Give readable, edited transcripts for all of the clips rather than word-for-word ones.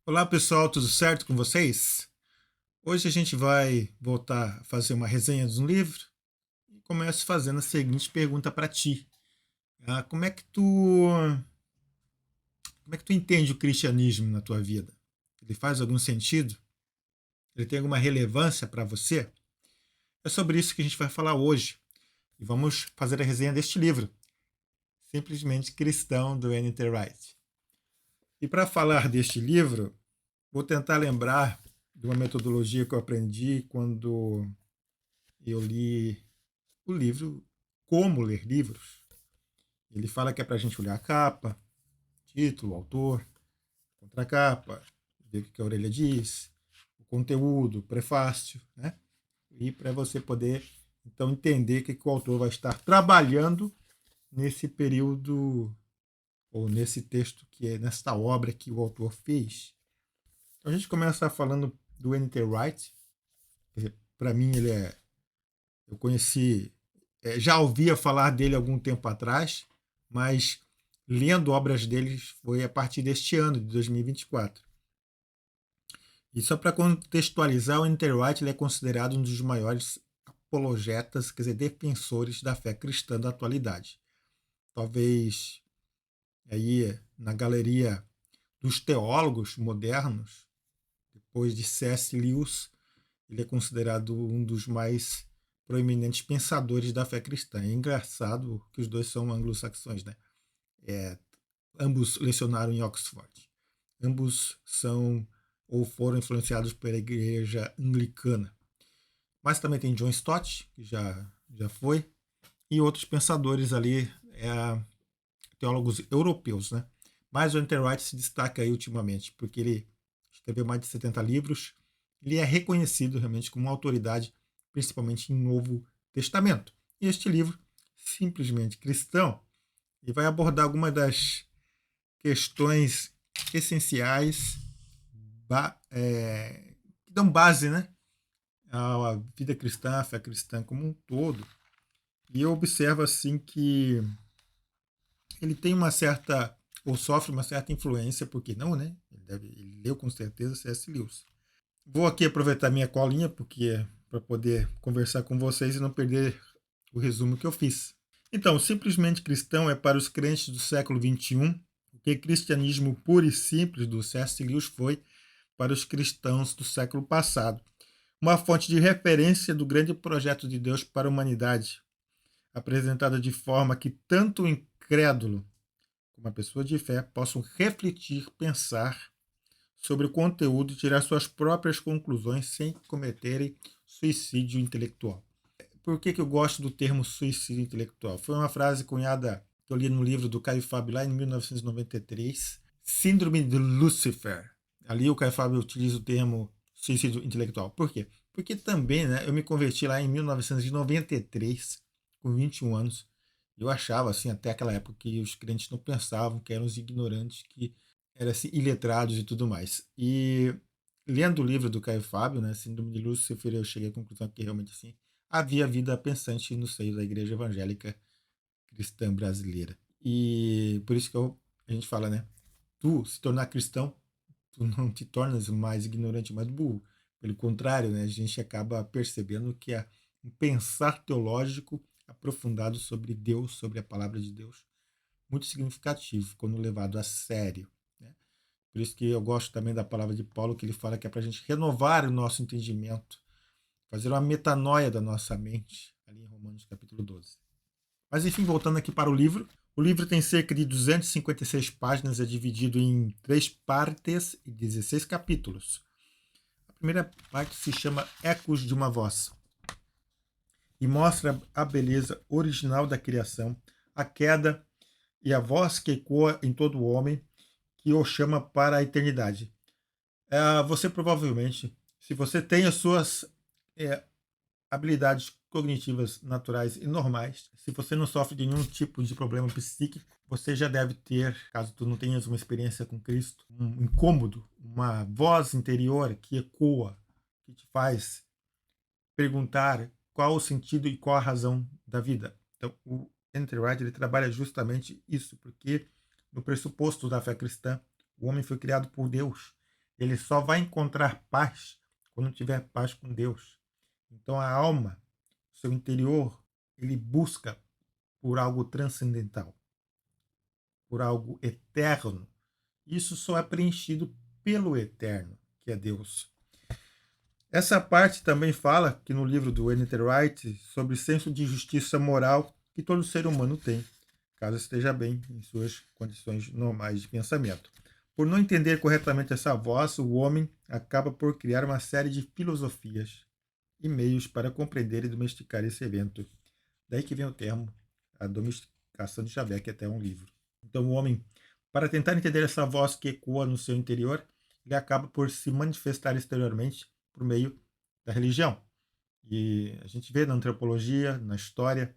Olá pessoal, tudo certo com vocês? Hoje a gente vai voltar a fazer uma resenha de um livro e começo fazendo a seguinte pergunta para ti. Como é que tu entende o cristianismo na tua vida? Ele faz algum sentido? Ele tem alguma relevância para você? É sobre isso que a gente vai falar hoje e vamos fazer a resenha deste livro, Simplesmente Cristão, do N.T. Wright. E para falar deste livro, vou tentar lembrar de uma metodologia que eu aprendi quando eu li o livro Como Ler Livros. Ele fala que é para a gente olhar a capa, título, autor, contracapa, ver o que a orelha diz, o conteúdo, o prefácio, né? E para você poder, então, entender o que o autor vai estar trabalhando nesse período, ou nesse texto, que é nesta obra que o autor fez. Então, a gente começa falando do N.T. Wright. Para mim, eu conheci, já ouvia falar dele algum tempo atrás, mas lendo obras deles foi a partir deste ano, de 2024. E só para contextualizar, o Enter White ele é considerado um dos maiores apologetas, quer dizer, defensores da fé cristã da atualidade. Talvez aí na galeria dos teólogos modernos, depois de C.S. Lewis, ele é considerado um dos mais proeminentes pensadores da fé cristã. É engraçado que os dois são anglo-saxões, né? É, ambos lecionaram em Oxford. Ambos são ou foram influenciados pela igreja anglicana. Mas também tem John Stott, que já foi, e outros pensadores ali, teólogos europeus, né? Mas o Enter Wright se destaca aí ultimamente, porque ele escreveu mais de 70 livros. Ele é reconhecido realmente como uma autoridade, principalmente em Novo Testamento. E este livro, Simplesmente Cristão, ele vai abordar algumas das questões essenciais que dão base, né, à vida cristã, à fé cristã como um todo. E eu observo assim que ele tem uma certa, ou sofre uma certa influência, porque não, né? Ele leu com certeza C.S. Lewis. Vou aqui aproveitar minha colinha, porque para poder conversar com vocês e não perder o resumo que eu fiz. Então, simplesmente cristão é para os crentes do século XXI o que cristianismo puro e simples do C.S. Lewis foi para os cristãos do século passado. Uma fonte de referência do grande projeto de Deus para a humanidade, apresentada de forma que tanto o incrédulo como a pessoa de fé possam refletir, pensar sobre o conteúdo e tirar suas próprias conclusões sem cometerem suicídio intelectual. Por que eu gosto do termo suicídio intelectual? Foi uma frase cunhada que eu li no livro do Caio Fábio lá em 1993, Síndrome de Lucifer. Ali o Caio Fábio utiliza o termo suicídio intelectual. Por quê? Porque também, né, eu me converti lá em 1993, com 21 anos. Eu achava, assim, até aquela época, que os crentes não pensavam, que eram os ignorantes, que eram assim, iletrados e tudo mais. E lendo o livro do Caio Fábio, né, Síndrome de Lúcifer, eu cheguei à conclusão que realmente assim, havia vida pensante no seio da igreja evangélica cristã brasileira. E por isso que a gente fala, né, tu se tornar cristão, tu não te tornas mais ignorante, mais burro. Pelo contrário, né, a gente acaba percebendo que é um pensar teológico aprofundado sobre Deus, sobre a palavra de Deus, muito significativo quando levado a sério, né? Por isso que eu gosto também da palavra de Paulo, que ele fala que é para a gente renovar o nosso entendimento, fazer uma metanoia da nossa mente, ali em Romanos capítulo 12. Mas enfim, voltando aqui para o livro tem cerca de 256 páginas, é dividido em 3 partes e 16 capítulos. A primeira parte se chama Ecos de uma Voz e mostra a beleza original da criação, a queda e a voz que ecoa em todo o homem, que o chama para a eternidade. Você provavelmente, se você tem as suas é, habilidades cognitivas naturais e normais, se você não sofre de nenhum tipo de problema psíquico, você já deve ter, caso tu não tenhas uma experiência com Cristo, um incômodo, uma voz interior que ecoa, que te faz perguntar qual o sentido e qual a razão da vida. Então, o Enter Wright ele trabalha justamente isso, porque no pressuposto da fé cristã, o homem foi criado por Deus. ele só vai encontrar paz quando tiver paz com Deus. Então a alma, seu interior, ele busca por algo transcendental, por algo eterno. Isso só é preenchido pelo eterno, que é Deus. Essa parte também fala que no livro do N.T. Wright sobre o senso de justiça moral que todo ser humano tem, caso esteja bem em suas condições normais de pensamento. Por não entender corretamente essa voz, o homem acaba por criar uma série de filosofias e meios para compreender e domesticar esse evento. Daí que vem o termo, a domesticação de Xavier, que é até um livro. Então o homem, para tentar entender essa voz que ecoa no seu interior, ele acaba por se manifestar exteriormente por meio da religião. E a gente vê na antropologia, na história,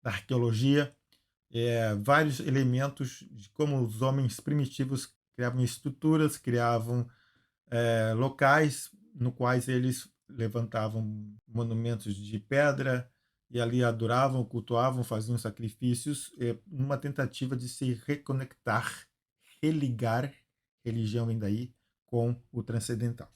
na arqueologia, vários elementos de como os homens primitivos criavam estruturas, criavam locais no quais eles levantavam monumentos de pedra e ali adoravam, cultuavam, faziam sacrifícios, numa tentativa de se reconectar, religar, religião vem daí, com o transcendental.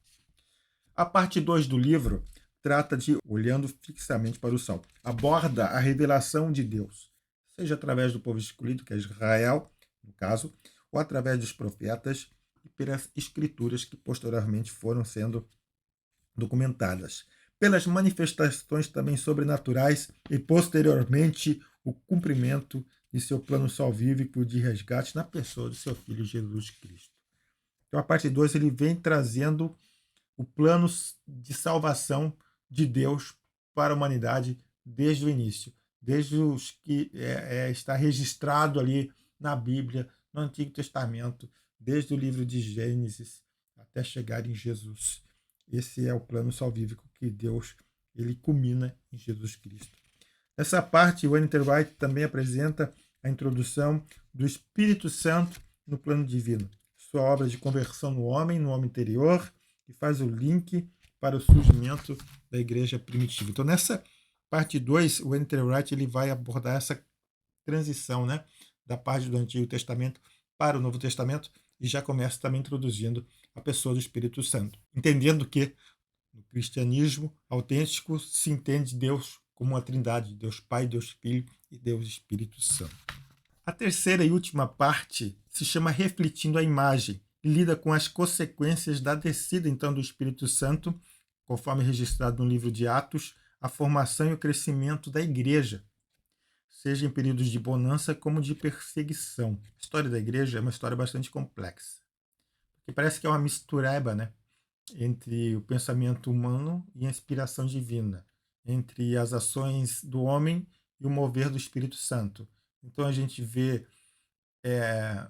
A parte 2 do livro trata de olhando fixamente para o céu. Aborda a revelação de Deus, seja através do povo escolhido, que é Israel, no caso, ou através dos profetas e pelas escrituras que posteriormente foram sendo documentadas, pelas manifestações também sobrenaturais e posteriormente o cumprimento de seu plano salvífico de resgate na pessoa do seu Filho Jesus Cristo. Então a parte 2 ele vem trazendo o plano de salvação de Deus para a humanidade desde o início, desde os que está registrado ali na Bíblia, no Antigo Testamento, desde o livro de Gênesis até chegar em Jesus. Esse é o plano salvífico que Deus ele culmina em Jesus Cristo. Nessa parte, o N.T. Wright também apresenta a introdução do Espírito Santo no plano divino, sua obra de conversão no homem interior, que faz o link para o surgimento da igreja primitiva. Então, nessa parte 2, o N.T. Wright ele vai abordar essa transição, né, da parte do Antigo Testamento para o Novo Testamento e já começa também introduzindo a pessoa do Espírito Santo, entendendo que no cristianismo autêntico se entende Deus como uma trindade, Deus Pai, Deus Filho e Deus Espírito Santo. A terceira e última parte se chama Refletindo a Imagem e lida com as consequências da descida então do Espírito Santo, conforme registrado no livro de Atos, a formação e o crescimento da igreja, seja em períodos de bonança como de perseguição. A história da igreja é uma história bastante complexa, porque parece que é uma mistureba, né, entre o pensamento humano e a inspiração divina, entre as ações do homem e o mover do Espírito Santo. Então a gente vê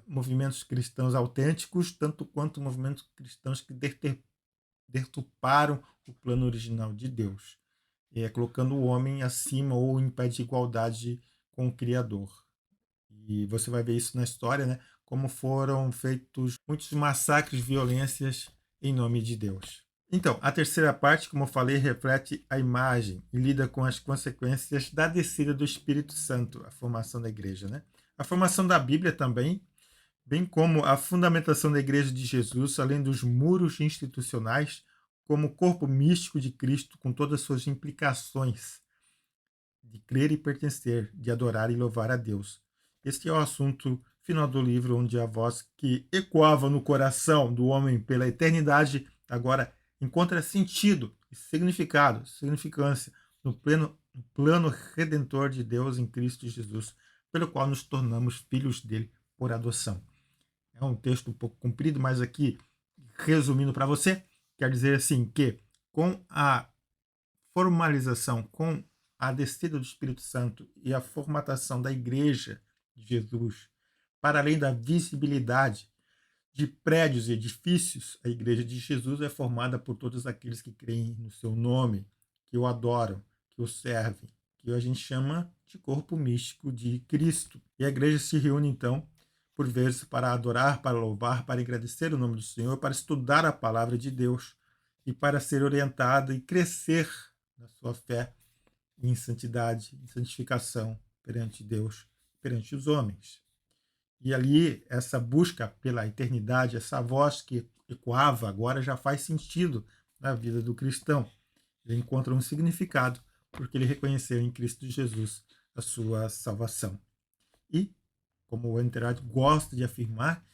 movimentos cristãos autênticos, tanto quanto movimentos cristãos que deturparam o plano original de Deus, colocando o homem acima ou em pé de igualdade com o Criador. E você vai ver isso na história, né? Como foram feitos muitos massacres, violências em nome de Deus. Então, a terceira parte, como eu falei, reflete a imagem e lida com as consequências da descida do Espírito Santo, a formação da igreja, né? A formação da Bíblia também, bem como a fundamentação da Igreja de Jesus, além dos muros institucionais, como o corpo místico de Cristo, com todas as suas implicações de crer e pertencer, de adorar e louvar a Deus. Este é o assunto final do livro, onde a voz que ecoava no coração do homem pela eternidade agora encontra sentido e significado, significância no plano redentor de Deus em Cristo Jesus, pelo qual nos tornamos filhos dele por adoção. É um texto um pouco comprido, mas aqui, resumindo para você, quer dizer assim que com a formalização, com a descida do Espírito Santo e a formatação da Igreja de Jesus, para além da visibilidade de prédios e edifícios, a Igreja de Jesus é formada por todos aqueles que creem no seu nome, que o adoram, que o servem, que a gente chama de corpo místico de Cristo. E a Igreja se reúne, então, por vezes, para adorar, para louvar, para agradecer o nome do Senhor, para estudar a palavra de Deus e para ser orientada e crescer na sua fé em santidade, em santificação perante Deus, perante os homens. E ali, essa busca pela eternidade, essa voz que ecoava, agora já faz sentido na vida do cristão. Ele encontra um significado porque ele reconheceu em Cristo Jesus a sua salvação. E, como o Ellen White gosta de afirmar,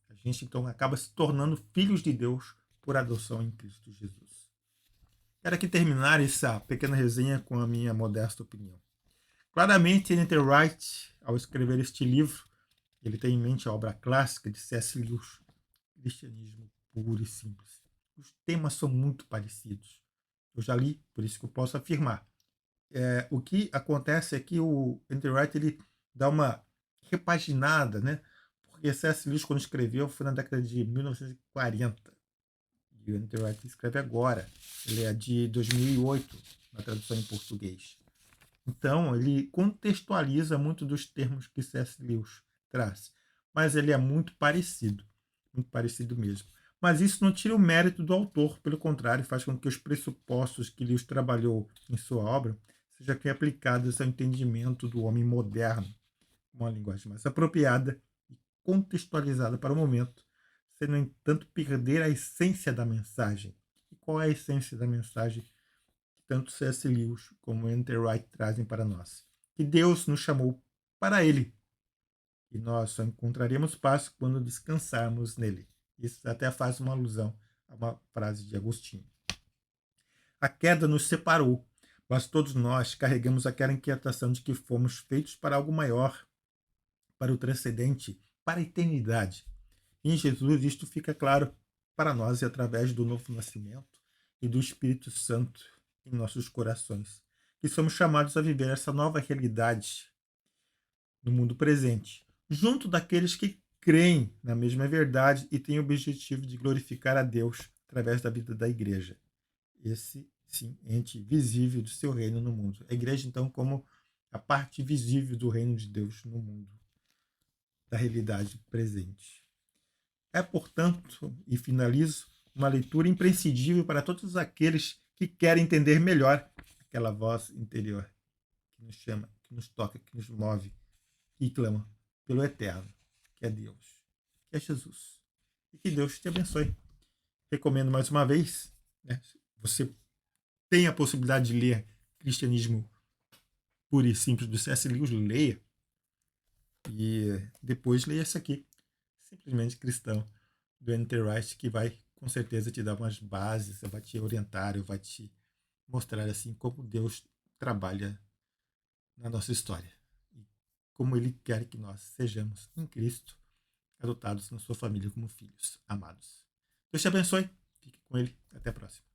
a gente então acaba se tornando filhos de Deus por adoção em Cristo Jesus. Quero aqui terminar essa pequena resenha com a minha modesta opinião. Claramente, Ellen White, ao escrever este livro, ele tem em mente a obra clássica de C.S. Lewis, Cristianismo Puro e Simples. Os temas são muito parecidos. Eu já li, por isso que eu posso afirmar. O que acontece é que o Ellen White ele dá uma repaginada, né? Porque C.S. Lewis, quando escreveu, foi na década de 1940. E o Ellen White escreve agora. Ele é de 2008, na tradução em português. Então, ele contextualiza muito dos termos que C.S. Lewis traz. Mas ele é muito parecido mesmo. Mas isso não tira o mérito do autor, pelo contrário, faz com que os pressupostos que Lewis trabalhou em sua obra sejam aqui aplicados ao entendimento do homem moderno, com uma linguagem mais apropriada e contextualizada para o momento, sem, no entanto, perder a essência da mensagem. E qual é a essência da mensagem que tanto C.S. Lewis como Ellen White trazem para nós? Que Deus nos chamou para Ele, e nós só encontraremos paz quando descansarmos nele. Isso até faz uma alusão a uma frase de Agostinho. A queda nos separou, mas todos nós carregamos aquela inquietação de que fomos feitos para algo maior, para o transcendente, para a eternidade. E em Jesus isto fica claro para nós e através do novo nascimento e do Espírito Santo em nossos corações, que somos chamados a viver essa nova realidade no mundo presente, junto daqueles que creem na mesma verdade e têm o objetivo de glorificar a Deus através da vida da igreja. Esse, sim, ente visível do seu reino no mundo. A igreja, então, como a parte visível do reino de Deus no mundo, da realidade presente. É, portanto, e finalizo, uma leitura imprescindível para todos aqueles que querem entender melhor aquela voz interior que nos chama, que nos toca, que nos move, e clama pelo eterno, que é Deus, que é Jesus. E que Deus te abençoe. Recomendo mais uma vez, né? Você tem a possibilidade de ler Cristianismo Puro e Simples do C.S. Lewis, leia. E depois leia esse aqui, Simplesmente Cristão, do Ellen White, que vai com certeza te dar umas bases, vai te orientar, vai te mostrar assim como Deus trabalha na nossa história. E como Ele quer que nós sejamos em Cristo, adotados na sua família como filhos amados. Deus te abençoe. Fique com Ele. Até a próxima.